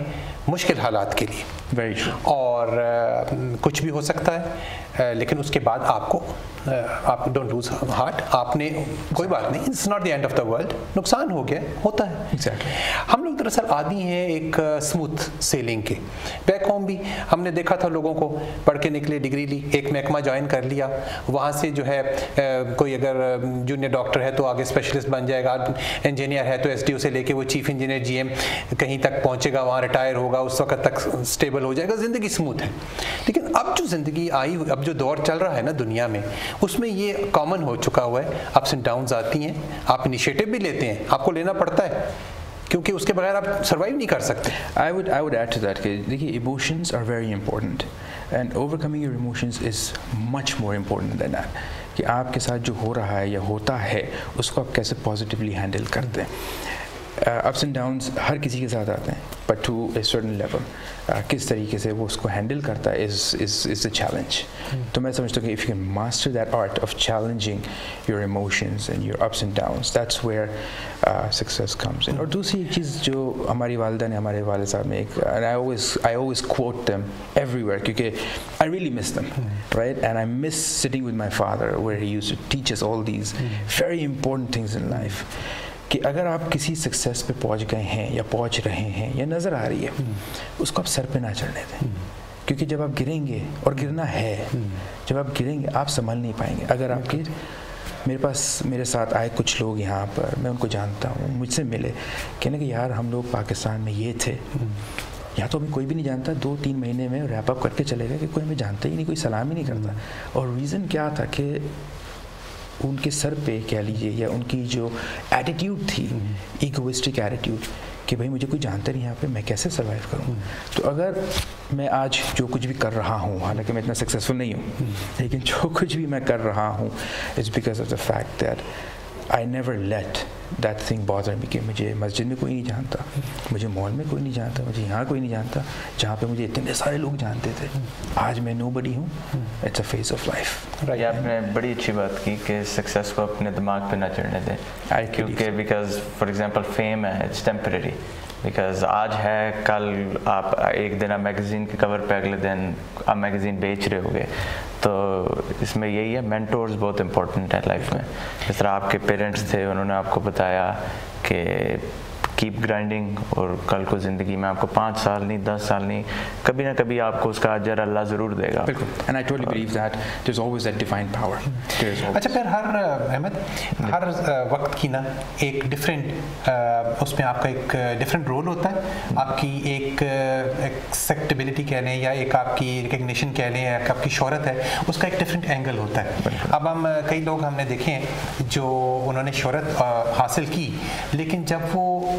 [SPEAKER 1] مشکل حالات کے لیے.
[SPEAKER 2] Very true.
[SPEAKER 1] اور کچھ بھی ہو سکتا ہے, لیکن اس کے بعد آپ ڈونٹ لوز ہارٹ. آپ نے کوئی بات نہیں, it's not the end of the world. نقصان ہو گیا, ہوتا ہے.
[SPEAKER 2] Exactly.
[SPEAKER 1] ہم لوگ دراصل عادی ہیں ایک اسموتھ سیلنگ کے. بیک ہوم بھی ہم نے دیکھا تھا لوگوں کو, پڑھ کے نکلے, ڈگری لی, ایک محکمہ جوائن کر لیا, وہاں سے جو ہے کوئی اگر جونیئر ڈاکٹر ہے تو آگے اسپیشلسٹ بن جائے گا, انجینئر ہے تو ایس ڈی او سے لے کے وہ چیف انجینئر جی ایم کہیں تک پہنچے گا, وہاں ریٹائر ہوگا, اس وقت تک اسٹیبل ہو جائے گا, زندگی اسموتھ ہے. لیکن اب جو زندگی آئی, اب جو دور چل رہا ہے نا دنیا میں, اس میں یہ کامن ہو چکا ہوا ہے. اپس اینڈ ڈاؤنز آتی ہیں, آپ انیشیٹو بھی لیتے ہیں, آپ کو لینا پڑتا ہے کیونکہ اس کے بغیر آپ سروائیو نہیں کر سکتے.
[SPEAKER 2] I would add to that کہ دیکھیے emotions are very important and overcoming your emotions is much more important than that. کہ آپ کے ساتھ جو ہو رہا ہے یا ہوتا ہے اس کو آپ کیسے پازیٹیولی ہینڈل کرتے ہیں. اپس اینڈ ڈاؤنس ہر کسی کے ساتھ آتے ہیں, but to a certain level کس طریقے سے وہ اس کو ہینڈل کرتا ہے از اے چیلنج. تو میں سمجھتا ہوں کہ if you can master that art of challenging your emotions and your ups and downs, that's where success comes in. اور دوسری ایک چیز جو ہماری والدہ نے, ہمارے والد صاحب نے ایک, I always quote them everywhere کیونکہ I really miss them, right? And I miss sitting with my father where he used to teach us all these very important things in life. کہ اگر آپ کسی سکسیس پہ پہنچ گئے ہیں یا پہنچ رہے ہیں یا نظر آ رہی ہے, اس کو آپ سر پہ نہ چڑھنے دیں, کیونکہ جب آپ گریں گے, اور گرنا ہے, جب آپ گریں گے آپ سنبھل نہیں پائیں گے. اگر آپ کے میرے ساتھ آئے کچھ لوگ یہاں پر, میں ان کو جانتا ہوں, مجھ سے ملے, کہنے کہ یار ہم لوگ پاکستان میں یہ تھے, یا تو ہمیں کوئی بھی نہیں جانتا, 2-3 مہینے میں ریپ اپ کر کے چلے گئے کہ کوئی ہمیں جانتا ہی نہیں, کوئی سلام ہی نہیں کرتا. اور ریزن کیا تھا کہ ان کے سر پہ کہہ لیجیے, یا ان کی جو ایٹیٹیوڈ تھی, ایگوسٹک ایٹیٹیوڈ, کہ بھائی مجھے کوئی جانتا نہیں یہاں پہ, میں کیسے سروائیو کروں. تو اگر میں آج جو کچھ بھی کر رہا ہوں, حالانکہ میں اتنا سکسیزفل نہیں ہوں, لیکن جو کچھ بھی میں کر رہا ہوں is because of the fact that I never let that thing bother me. کہ مجھے مسجد میں کوئی نہیں جانتا, مجھے مال میں کوئی نہیں جانتا, مجھے یہاں کوئی نہیں جانتا, جہاں پہ مجھے اتنے سارے لوگ جانتے تھے, آج میں نو بڈی ہوں. It's a phase of life.
[SPEAKER 3] یہ آپ نے بڑی اچھی بات کی کہ سکسیس کو اپنے دماغ پہ نہ چڑھنے دیں, کیونکہ بیکاز فار ایگزامپل فیم ہے, اٹس ٹیمپریری. بیکاز آج ہے, کل آپ ایک دن آپ میگزین کے کور پہ, اگلے دن آپ میگزین بیچ رہے ہوگے. تو اس میں یہی ہے, مینٹورز بہت امپورٹنٹ ہیں لائف میں. جس طرح آپ کے پیرنٹس تھے, انہوں نے آپ کو بتایا کہ کیپ گرائنڈنگ, اور کل کو زندگی میں آپ کو 5 سال نہیں 10 سال نہیں, کبھی نہ کبھی آپ کو اس کا اجر اللہ ضرور دے گا.
[SPEAKER 2] بالکل. And I totally believe that there is always that divine power.
[SPEAKER 1] اچھا, پھر احمد ہر وقت کی نا ایک ڈفرینٹ, اس میں آپ کا ایک ڈفرینٹ رول ہوتا ہے. آپ کی ایک ایکسیپٹیبلٹی کہہ لیں, یا ایک آپ کی ریکگنیشن کہہ لیں, یا آپ کی شہرت ہے, اس کا ایک ڈفرینٹ اینگل ہوتا ہے. اب ہم کئی لوگ ہم نے دیکھے ہیں جو انہوں نے شہرت حاصل کی, لیکن جب وہ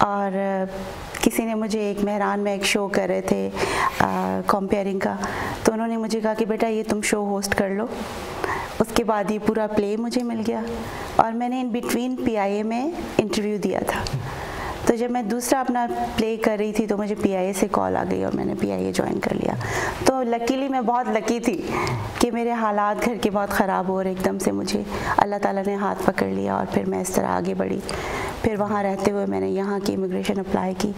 [SPEAKER 4] اور کسی نے مجھے ایک مہران میں ایک شو کر رہے تھے کمپیئرنگ کا, تو انہوں نے مجھے کہا کہ بیٹا یہ تم شو ہوسٹ کر لو. اس کے بعد یہ پورا پلے مجھے مل گیا, اور میں نے ان بٹوین PIA میں انٹرویو دیا تھا. تو جب میں دوسرا اپنا پلے کر رہی تھی تو مجھے PIA سے کال آ گئی اور میں نے PIA جوائن کر لیا. تو لکیلی میں بہت لکی تھی کہ میرے حالات گھر کے بہت خراب ہو رہے, ایک دم سے مجھے اللہ تعالیٰ نے ہاتھ پکڑ لیا اور پھر میں اس طرح آگے بڑھی. پھر وہاں رہتے ہوئے میں نے یہاں کی امیگریشن اپلائی کی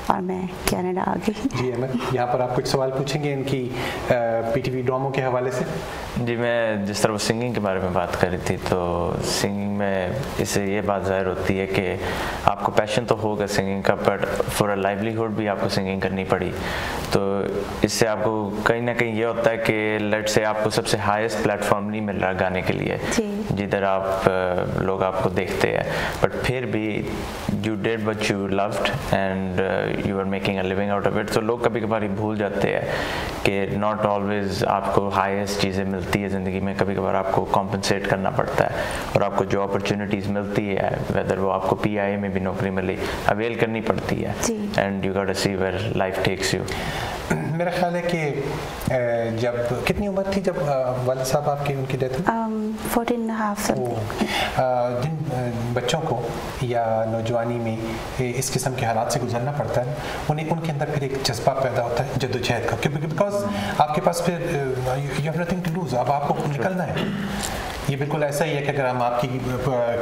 [SPEAKER 4] اور میں کینیڈا آ گئی.
[SPEAKER 1] جی احمد, یہاں پر آپ کچھ سوال پوچھیں گے ان کی PTV ڈراموں کے حوالے سے؟
[SPEAKER 3] جی, میں جس طرح وہ سنگنگ کے بارے میں بات کر رہی تھی, تو سنگنگ میں اس سے یہ بات ظاہر ہوتی ہے کہ آپ کو پیشن تو ہوگا سنگنگ کا, بٹ فار اے لائیولیہڈ بھی آپ کو سنگنگ کرنی پڑی. تو اس سے آپ کو کہیں نہ کہیں یہ ہوتا ہے کہ لیٹ سے آپ کو سب سے ہائیسٹ پلیٹ فارم نہیں مل رہا گانے کے لیے جدھر آپ لوگ آپ کو دیکھتے ہیں, بٹ پھر بھی you did what you loved and you were making a living out of it. تو لوگ کبھی کبھار بھول جاتے ہیں کہ not always آپ کو highest چیزیں ملتی ہے زندگی میں, کبھی کبھار آپ کو compensate کرنا پڑتا ہے, اور آپ کو جو opportunities ملتی ہے whether وہ آپ کو PIA میں بھی نوکری ملی avail کرنی پڑتی ہے, and you gotta see where life takes you.
[SPEAKER 1] میرا خیال ہے کہ جب کتنی عمر تھی جب والد صاحب آپ کی ان کی ڈیتھ ہوئی؟
[SPEAKER 4] 14.5.
[SPEAKER 1] جن بچوں کو یا نوجوانی میں اس قسم کے حالات سے گزرنا پڑتا ہے, انہیں ان کے اندر پھر ایک جذبہ پیدا ہوتا ہے جدوجہد کا, بیکاز آپ کے پاس پھر you have nothing to lose, اب آپ کو نکلنا ہے. یہ بالکل ایسا ہی ہے کہ اگر ہم آپ کی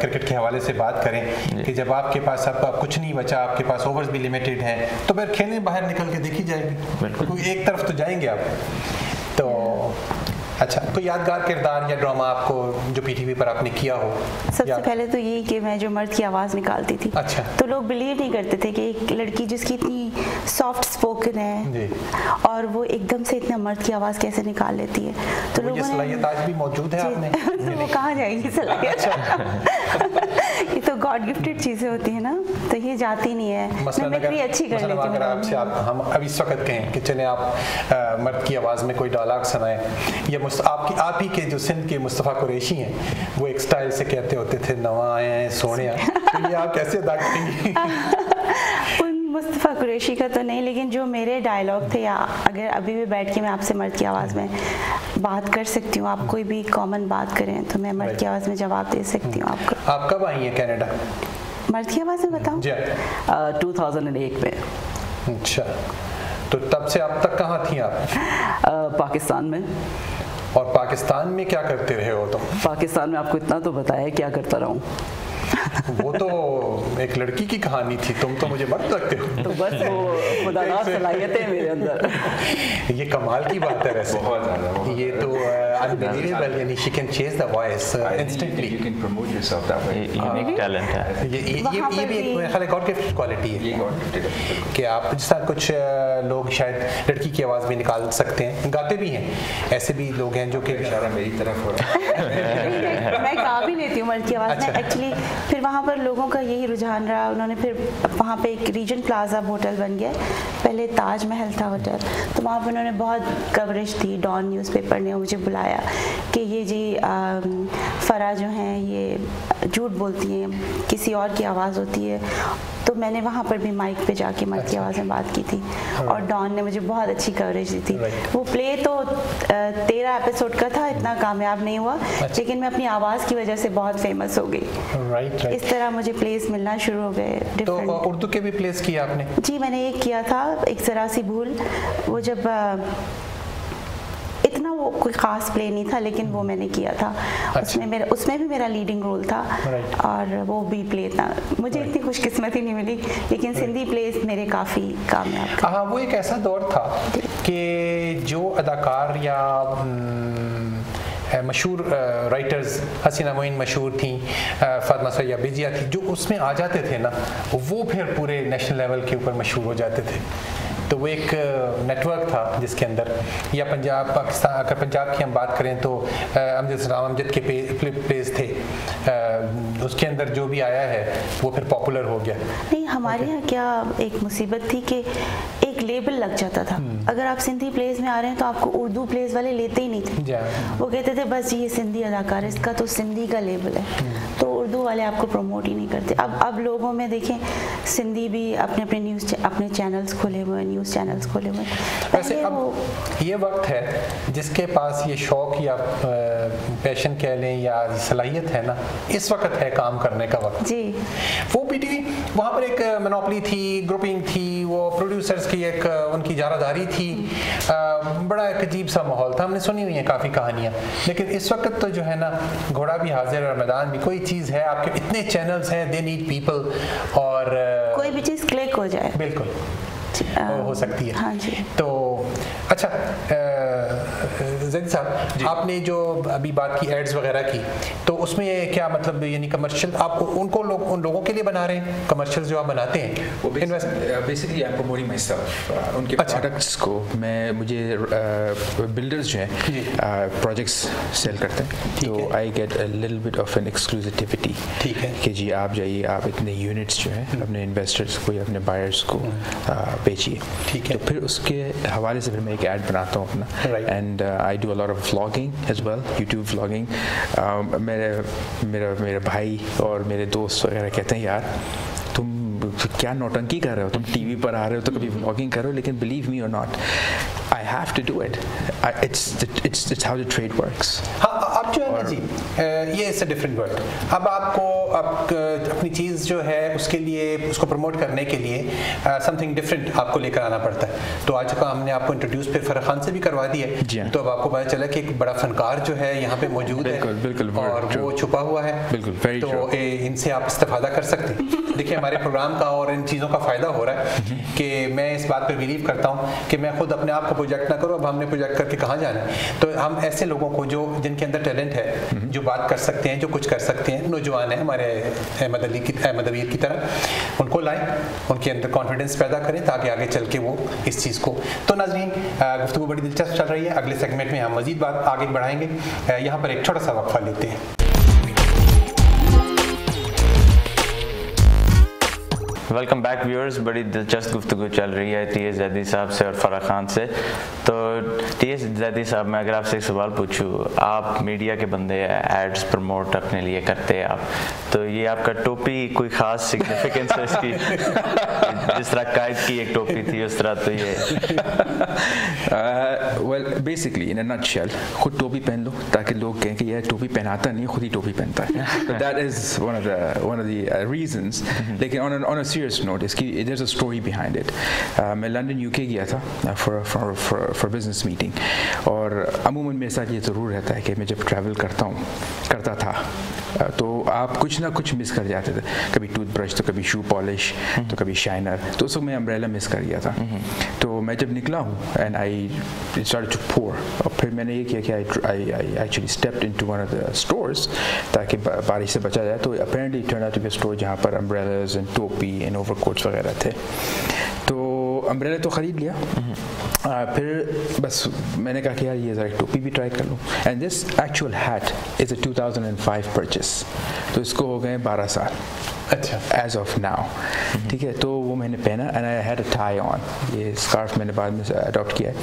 [SPEAKER 1] کرکٹ کے حوالے سے بات کریں کہ جب آپ کے پاس اب کچھ نہیں بچا, آپ کے پاس اوورز بھی لمیٹڈ ہیں, تو پھر کھیلنے باہر نکل کے دیکھی جائے گی, کوئی ایک طرف تو جائیں گے آپ. تو اچھا, کوئی یادگار کردار یا ڈرامہ آپ کو جو PTV پر آپ نے کیا ہو؟
[SPEAKER 4] سب سے پہلے تو یہی کہ میں جو مرد کی آواز نکالتی تھی, تو لوگ بلیو نہیں کرتے تھے کہ ایک لڑکی جس کی اتنی سافٹ اسپوکن ہے اور وہ ایک دم سے اتنا مرد کی آواز کیسے نکال لیتی ہے. تو لوگوں نے
[SPEAKER 1] صلاحیت آج بھی موجود ہے آپ میں,
[SPEAKER 4] وہ کہاں جائے گی صلاحیت؟ یہ تو گاڈ گفٹڈ چیزیں ہوتی ہیں نا, تو یہ جاتی نہیں ہے. میں اچھی کر لیتی ہوں.
[SPEAKER 1] اگر آپ سے ہم اب اس وقت کہیں کہ چلیں آپ مرد کی آواز میں کوئی ڈائلاگ سنائیں, یا آپ ہی کے جو سندھ کے مصطفیٰ قریشی ہیں, وہ ایک سٹائل سے کہتے ہوتے تھے نواں آئے ہیں سونیا, تو یہ آپ کیسے ادا کریں گی؟
[SPEAKER 4] مصطفیٰ قریشی کا تو نہیں, لیکن جو میرے ڈائلاگ تھے, یا اگر ابھی بھی بیٹھ کے میں آپ سے مرد کی آواز میں بات کر سکتی ہوں, آپ کوئی بھی کامن بات کریں تو میں مرد کی آواز میں جواب دے سکتی ہوں آپ کو.
[SPEAKER 1] آپ کب آئی ہیں کینیڈا
[SPEAKER 4] مرد کی آواز میں بتاؤں؟
[SPEAKER 5] 2008 میں.
[SPEAKER 1] اچھا, تو تب سے اب تک کہاں تھیں آپ؟
[SPEAKER 5] پاکستان میں.
[SPEAKER 1] اور پاکستان میں کیا کرتے رہے ہو تم؟
[SPEAKER 5] پاکستان میں آپ کو اتنا تو بتایا کیا کرتا رہا ہوں.
[SPEAKER 1] وہ تو ایک لڑکی کی کہانی تھی, تم تو مجھے مرد لگتے ہو.
[SPEAKER 5] تو بس وہ خداداد صلاحیتیں میرے اندر.
[SPEAKER 1] یہ کمال کی بات ہے ویسے, بہت زیادہ. یہ تو unbelievable, یعنی she can change the voice instantly.
[SPEAKER 3] You can promote yourself that way. Unique talent ہے.
[SPEAKER 1] یہ بھی ایک میرا خیال ہے گاڈ گفٹڈ کوالٹی ہے کہ آپ جس طرح کچھ لوگ شاید لڑکی کی آواز بھی نکال سکتے ہیں, گاتے بھی ہیں, ایسے بھی لوگ ہیں جو کہ اشارہ میری طرف ہو رہا ہے.
[SPEAKER 4] میں گا بھی لیتی ہوں مرد کی آواز میں ایکچولی. پھر وہاں پر لوگوں کا یہی رجحان رہا, انہوں نے پھر وہاں پہ ایک ریجن پلازا ہوٹل بن گیا, پہلے تاج محل تھا ہوٹل, تو وہاں پہ انہوں نے بہت کوریج تھی. ڈان نیوز پیپر نے مجھے بلایا کہ یہ جی فرح جو ہیں یہ جھوٹ بولتی ہیں, کسی اور کی آواز ہوتی ہے. تو میں نے وہاں پر بھی مائک پہ جا کے مرد کی آواز میں بات کی تھی, اور ڈان نے مجھے بہت اچھی کوریج دی تھی. وہ پلے تو 13 ایپیسوڈ کا تھا, اتنا کامیاب نہیں ہوا, لیکن میں اپنی آواز کی وجہ سے بہت فیمس ہو گئی. اس طرح مجھے پلیس ملنا شروع ہو گئے.
[SPEAKER 1] تو اردو کے بھی پلیس کیا آپ نے؟
[SPEAKER 4] جی, میں نے ایک کیا تھا, ایک ذرا سی بھول. وہ جب اتنا وہ کوئی خاص پلے نہیں تھا, لیکن وہ میں نے کیا تھا. اس میں بھی میرا لیڈنگ رول تھا, اور وہ بھی پلے تھا. مجھے اتنی خوش قسمتی نہیں ملی, لیکن سندھی پلیز میرے کافی کامیاب.
[SPEAKER 1] ہاں, وہ ایک ایسا دور تھا کہ جو اداکار یا مشہور رائٹرز, حسینہ معین مشہور تھیں, فاطمہ سیہ بیجیا تھی, جو اس میں آ جاتے تھے نا, وہ پھر پورے نیشنل لیول کے اوپر مشہور ہو جاتے تھے. تو وہ ایک نیٹ ورک تھا جس کے اندر, یا پنجاب پاکستان, اگر پنجاب کی ہم بات کریں تو امجد کے پلیز تھے, اس کے اندر جو بھی آیا ہے وہ پھر پاپولر ہو گیا.
[SPEAKER 4] نہیں ہمارے یہاں کیا ایک مصیبت تھی کہ ایک لیبل لگ جاتا تھا, اگر آپ سندھی پلیز میں آ رہے ہیں تو آپ کو اردو پلیز والے لیتے ہی نہیں تھے, وہ کہتے تھے بس یہ سندھی اداکار, اس کا تو سندھی کا لیبل ہے, تو اردو والے آپ کو پروموٹ ہی نہیں کرتے. اب لوگوں میں دیکھیں سندھی بھی اپنے اپنے چینلز کھولے ہوئے ہیں, نیوز چینلز کھولے ہوئے ہیں.
[SPEAKER 1] ویسے اب یہ وقت ہے جس کے پاس یہ شوق یا پیشن کہہ لیں یا صلاحیت ہے نا, اس وقت ہے کام کرنے کا وقت.
[SPEAKER 4] جی
[SPEAKER 1] وہ پی ٹی وی وہاں پر ایک منوپلی تھی, گروپنگ تھی, وہ پروڈیوسرز کی ایک ان کی اجارہ تھی, بڑا ایک عجیب سا ماحول تھا. ہم نے سنی ہوئی ہیں کافی کہانیاں, لیکن اس وقت تو جو ہے نا گھوڑا بھی حاضر اور میدان بھی. کوئی چیز ہے, آپ کے اتنے چینلز ہیں, دے نیڈ پیپل, اور
[SPEAKER 4] کوئی بھی چیز کلک ہو جائے
[SPEAKER 1] بالکل ہو سکتی ہے.
[SPEAKER 4] ہاں جی.
[SPEAKER 1] تو اچھا زید صاحب, آپ نے جو ابھی بات کی ایڈز وغیرہ کی, تو اس میں کیا مطلب یعنی کمرشل آپ ان کو ان لوگوں کے لیے بنا رہے ہیں کمرشل جو آپ بناتے ہیں؟
[SPEAKER 2] بیسکلی آپ پروموٹنگ مائی سیلف, ان کے پروڈکٹس کو مجھے بلڈرز جو ہیں پروجیکٹس سیل کرتے ہیں, تو I get a little bit of an exclusivity. ٹھیک ہے کہ جی آپ جائیے, آپ اتنے یونٹس جو ہیں اپنے انویسٹرس کو یا اپنے بائرس کو بیچیے. ٹھیک ہے, تو پھر اس کے حوالے سے پھر میں ایک ایڈ بناتا ہوں اپنا, and I do a lot of vlogging as well, YouTube vlogging. میرے بھائی اور میرے دوست وغیرہ کہتے ہیں یار تم کیا نوٹنکی کر رہے ہو, تم ٹی وی پر آ رہے ہو تو کبھی ولاگنگ کرو, لیکن بلیو می اور not I have to do it. It's how the trade works.
[SPEAKER 1] اب جو ہے نا جی یہ اس ڈفرینٹ ورلڈ. اب آپ کو اپنی چیز جو ہے اس کے لیے, اس کو پروموٹ کرنے کے لیے سم تھنگ ڈفرینٹ آپ کو لے کر آنا پڑتا ہے. تو آج کا ہم نے آپ کو انٹروڈیوس پھر فرح خان سے بھی کروا دیا ہے, تو اب آپ کو پتہ چلا کہ ایک بڑا فنکار جو ہے یہاں پہ موجود ہے اور وہ چھپا ہوا ہے, تو ان سے آپ استفادہ کر سکتے ہیں. دیکھیے ہمارے پروگرام کا اور ان چیزوں کا فائدہ ہو رہا ہے کہ میں اس بات پہ بلیو کرتا ہوں کہ میں خود اپنے آپ کو پروجیکٹ نہ کروں, اب ہم نے پروجیکٹ کر کے کہاں جانا ہے. تو ہم ایسے لوگوں کو جن کے اندر ٹیلنٹ ہے, جو بات کر سکتے ہیں, جو کچھ کر سکتے ہیں, نوجوان ہیں ہمارے احمد امیر کی طرح, ان کو لائیں, ان کے اندر کانفیڈنس پیدا کریں تاکہ آگے چل کے وہ اس چیز کو. تو ناظرین گفتگو بڑی دلچسپ چل رہی ہے, اگلے سیگمنٹ میں ہم مزید بات آگے بڑھائیں گے. یہاں پر ایک چھوٹا سا وقفہ لیتے ہیں.
[SPEAKER 3] ویلکم بیک ویورز, بڑی دلچسپ گفتگو چل رہی ہے ٹی ایس زیدی صاحب سے اور فرح خان سے. تو ٹی ایس زیدی صاحب, میں اگر آپ سے ایک سوال پوچھوں, آپ میڈیا کے بندے ہیں, ایڈز پروموٹ اپنے لیے کرتے ہیں آپ, تو یہ آپ کا ٹوپی کوئی خاص سگنیفیکنس ہے اس کی؟ جس طرح قائد کی ایک ٹوپی تھی اس طرح تو یہ
[SPEAKER 2] ویل بیسکلی ان اے نٹ شیل, خود ٹوپی پہن لو تاکہ لوگ کہیں کہ یہ ٹوپی پہناتا نہیں, خود ہی ٹوپی پہنتا ہے. That is one of the reasons. لیکن آن اے سیریس نوٹ, اس کی دیر از اے اسٹوری بیہائنڈ اٹ. میں لنڈن یو کے گیا تھا فار بزنس میٹنگ, اور عموماً میرے ساتھ یہ ضرور رہتا ہے کہ میں جب ٹریول کرتا تھا تو آپ کچھ نہ کچھ مس کر جاتے تھے, کبھی ٹوتھ برش, تو کبھی شو پالش, تو کبھی شائنر. تو اس وقت میں امبریلا مس کر گیا تھا. تو میں جب نکلا ہوں اینڈ آئی اسٹارٹڈ ٹو پور, اور پھر میں نے یہ کیا کہ I actually stepped into one of the stores تاکہ بارش سے بچا جائے. تو apparently turn out to be a store جہاں پر امبریلاز اینڈ ٹوپی اینڈ اوور کوٹس وغیرہ تھے. تو امبریلا تو خرید لیا, پھر بس میں نے کہا کہ یار یہ ذرا ٹوپی بھی ٹرائی کر لوں. And this actual hat is a 2005 purchase, تو اس کو ہو گئے 12 سال. اچھا, ایز آف ناؤ. ٹھیک ہے, تو وہ میں نے پہنا, and I had a tie on. یہ اسکارف میں نے بعد میں اڈاپٹ کیا ہے,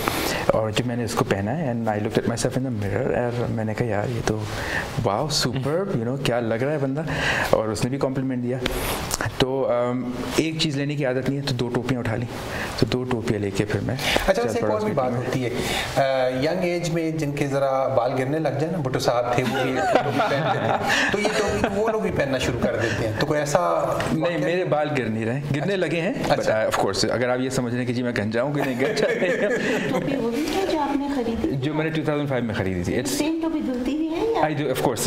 [SPEAKER 2] اور جب میں نے اس کو پہنا ہے and I looked at myself in the mirror, اور میں نے کہا یار یہ تو واو سپرب, یو نو کیا لگ رہا ہے بندہ. اور اس نے بھی کمپلیمنٹ دیا. تو ایک چیز لینے کی عادت نہیں ہے, تو 2 ٹوپیاں اٹھا لی, تو 2 ٹوپیاں لے کے پھر میں.
[SPEAKER 1] اچھا, ویسے ایک اور بھی بات ہوتی ہے ینگ ایج میں جن کے ذرا بال گرنے لگ جائیں نا, بھٹو صاحب تھے وہ بھی ٹوپی پہنتے تھے, تو یہ ٹوپی وہ لوگ بھی پہننا شروع کر دیتے ہیں. تو کوئی ایسا
[SPEAKER 2] نہیں, میرے بال گر نہیں رہے, گرنے لگے ہیں, بٹ آف کورس اگر آپ یہ سمجھ رہے ہیں کہ جی میں گنجا ہوں کہ نہیں گر جاتے ہیں.
[SPEAKER 4] ٹوپی وہ بھی ہے جو آپ نے خریدی,
[SPEAKER 2] جو میں نے 2005 میں خریدی تھی.
[SPEAKER 4] سیم ٹوپی دھلتی بھی ہے
[SPEAKER 2] I do, of course.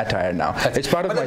[SPEAKER 2] attire now. It's part of my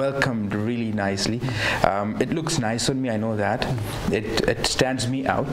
[SPEAKER 2] welcomed really nicely. It looks nice on me. I know that. It stands me out.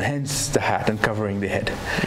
[SPEAKER 2] hence the hat and covering the head.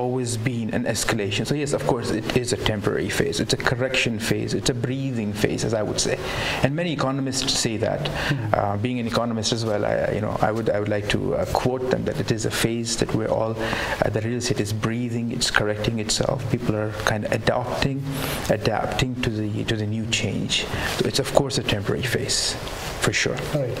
[SPEAKER 2] always been an escalation. So yes, of course, it is a temporary phase. It's a correction phase. It's a breathing phase, as I would say. And many economists say that. Being an economist as well, I would like to quote them that it is a phase that we're all, the real estate is breathing. It's correcting itself. People are kind of adapting to the new change. So it's of course a temporary phase. For sure. Right.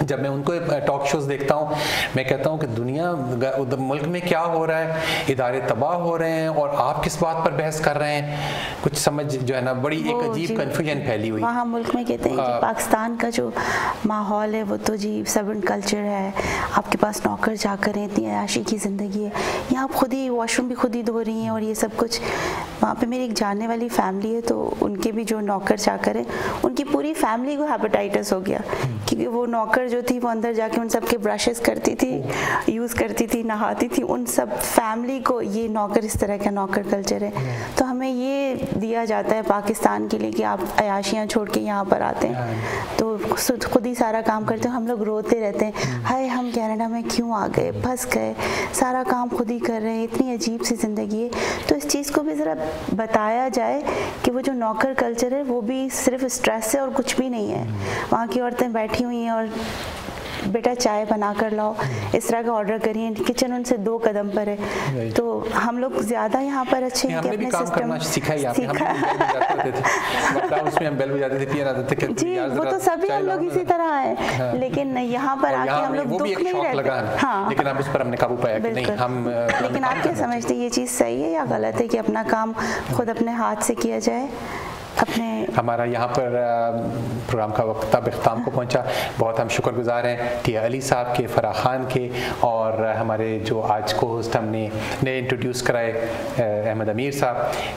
[SPEAKER 1] جب میں ان کو ٹاک شوز دیکھتا ہوں میں کہتا ہوں کہ دنیا ملک میں کیا ہو رہا ہے, ادارے تباہ ہو رہے ہیں اور آپ کس بات پر بحث کر رہے ہیں, کچھ سمجھ جو ہے نا بڑی ایک عجیب کنفیوژن پھیلی ہوئی.
[SPEAKER 4] وہاں ملک میں کہتے ہیں کہ پاکستان کا جو ماحول ہے وہ تو جی سرونٹ کلچر ہے, آپ کے پاس نوکر جا کر ہیں, اتنی عیاشی کی زندگی ہے, یہاں آپ خود ہی واش روم بھی خود ہی دھو رہی ہیں اور یہ سب کچھ. وہاں پہ میری ایک جاننے والی فیملی ہے تو ان کے بھی جو نوکر چا کر ہیں ان کی پوری فیملی کو ہیپیٹائٹس ہو گیا, کیونکہ وہ نوکر جو تھی وہ اندر جا کے ان سب کے برشز کرتی تھی, یوز کرتی تھی, نہاتی تھی, ان سب فیملی کو یہ نوکر اس طرح کا نوکر کلچر ہے. تو ہمیں یہ دیا جاتا ہے پاکستان کے لیے کہ آپ عیاشیاں چھوڑ کے یہاں پر آتے ہیں تو خود ہی سارا کام کرتے ہیں. ہم لوگ روتے رہتے ہیں ہائے ہم کینیڈا میں کیوں آ گئے, پھنس گئے, سارا کام خود ہی کر رہے ہیں, اتنی عجیب سی زندگی ہے. تو اس چیز کو بھی ذرا بتایا جائے کہ وہ جو نوکر کلچر ہے وہ بھی صرف اسٹریس ہے اور کچھ بھی نہیں ہے. وہاں کی عورتیں بیٹھی ہوئی ہیں اور بیٹا چائے بنا کر لاؤ, اس طرح کا آرڈر کریے, کچن ان سے 2 قدم پر ہے. تو ہم لوگ زیادہ یہاں پر اچھے ہیں کہ اپنے سسٹم سیکھا. جی وہ تو سبھی ہم لوگ اسی طرح ہیں, لیکن یہاں پر آ کے ہم لوگ دکھ نہیں رہتے. ہاں
[SPEAKER 1] لیکن اب اس پر ہم نے قابو پایا کہ نہیں ہم.
[SPEAKER 4] لیکن آپ کیا سمجھتے ہیں یہ چیز صحیح ہے یا غلط ہے کہ اپنا کام خود اپنے ہاتھ سے کیا جائے؟
[SPEAKER 1] ہمارا یہاں پر پروگرام کا وقت اب اختتام کو پہنچا. بہت ہم شکر گزار ہیں ٹیا علی صاحب کے, فرح خان کے, اور ہمارے جو آج کو ہوسٹ ہم نے نئے انٹروڈیوس کرائے احمد امیر صاحب.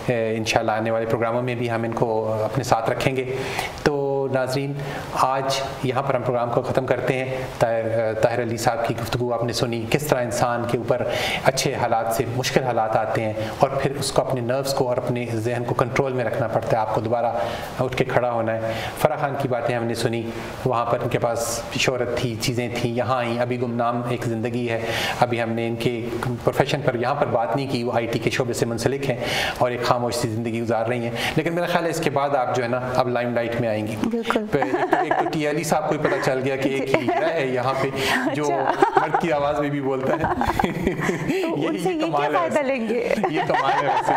[SPEAKER 1] انشاءاللہ آنے والے پروگراموں میں بھی ہم ان کو اپنے ساتھ رکھیں گے. تو ناظرین آج یہاں پر ہم پروگرام کو ختم کرتے ہیں. طاہر علی صاحب کی گفتگو آپ نے سنی, کس طرح انسان کے اوپر اچھے حالات سے مشکل حالات آتے ہیں اور پھر اس کو اپنے نروس کو اور اپنے ذہن کو کنٹرول میں رکھنا پڑتا ہے, آپ کو دوبارہ اٹھ کے کھڑا ہونا ہے. فرح خان کی باتیں ہم نے سنی, وہاں پر ان کے پاس شہرت تھی, چیزیں تھیں, یہاں آئیں, ابھی گمنام ایک زندگی ہے. ابھی ہم نے ان کے پروفیشن پر یہاں پر بات نہیں کی, وہ آئی ٹی کے شعبے سے منسلک ہیں اور ایک خاموش سی زندگی گزار رہی ہیں. لیکن میرا خیال ہے اس کے بعد آپ جو ہے نا اب لائم لائٹ میں آئیں گی. ایک تو ٹی علی صاحب کو پتہ چل گیا کہ ایک ہی ہے یہاں پہ جو مرد کی آواز میں بھی بولتا ہے. یہ کمال ہے, یہ کمال ہے ویسے.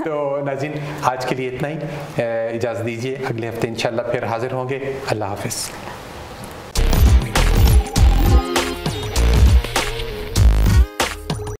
[SPEAKER 1] تو ناظرین آج کے لیے اتنا ہی, اجازت دیجیے, اگلے ہفتے انشاءاللہ پھر حاضر ہوں گے. اللہ حافظ.